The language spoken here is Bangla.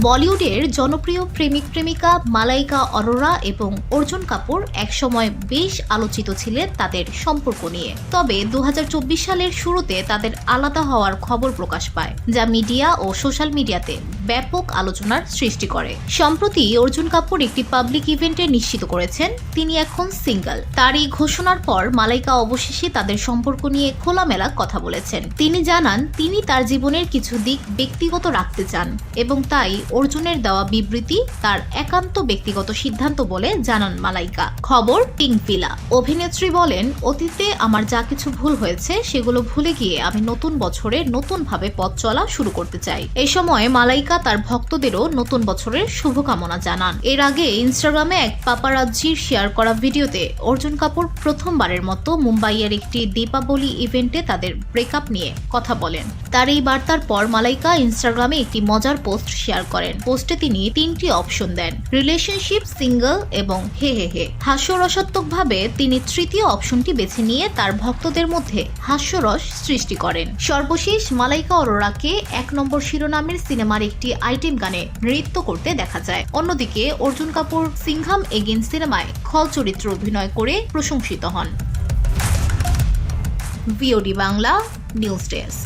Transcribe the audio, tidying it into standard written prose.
বলিউডের জনপ্রিয় প্রেমিক প্রেমিকা মালাইকা অরোরা এবং অর্জুন কাপুর একসময় বেশ আলোচিত ছিলেন তাদের সম্পর্ক নিয়ে। তবে 2024 সালের শুরুতে তাদের আলাদা হওয়ার খবর প্রকাশ পায়, যা মিডিয়া ও সোশ্যাল মিডিয়াতে ব্যাপক আলোচনার সৃষ্টি করে। সম্প্রতি অর্জুন কাপুর একটি পাবলিক ইভেন্টে নিশ্চিত করেছেন তিনি এখন সিঙ্গেল। তার এই ঘোষণার পর মালাইকা অবশেষে তাদের সম্পর্ক নিয়ে খোলামেলা কথা বলেছেন। তিনি জানান তিনি তার জীবনের কিছু দিক ব্যক্তিগত রাখতে চান এবং তাই অর্জুনের দেওয়া বিবৃতি তার একান্ত ব্যক্তিগত সিদ্ধান্ত বলে জানান মালাইকা। খবর টিংফিলা। অভিনেত্রী বলেন, অতীতে আমার যা কিছু ভুল হয়েছে সেগুলো ভুলে গিয়ে আমি নতুন বছরে নতুনভাবে পথ চলা শুরু করতে চাই। এই সময় মালাইকা তার ভক্তদেরও নতুন বছরের শুভকামনা জানান। এর আগে ইনস্টাগ্রামে এক পাপারাজ্জির শেয়ার করা ভিডিওতে অর্জুন কাপুর প্রথমবারের মতো মুম্বাইয়ের একটি দীপাবলি ইভেন্টে তাদের ব্রেকআপ নিয়ে কথা বলেন। তার এই বার্তার পর মালাইকা ইনস্টাগ্রামে একটি মজার পোস্ট শেয়ার করেন। পোস্টে তিনি 3টি অপশন দেন: রিলেশনশিপ, সিঙ্গেল এবং হে হে হে। হাস্যরসাত্মকভাবে তিনি তৃতীয় অপশনটি বেছে নিয়ে তার ভক্তদের মধ্যে হাস্যরস সৃষ্টি করেন। সর্বশেষ মালাইকা অরোরাকে 1 নম্বর শিরোনামের সিনেমার একটি আইটেম গানে নৃত্য করতে দেখা যায়। অন্যদিকে অর্জুন কাপুর সিংঘাম এগেইন সিনেমায় খল চরিত্রে অভিনয় করে প্রশংসিত হন। VOD Bangla news desk.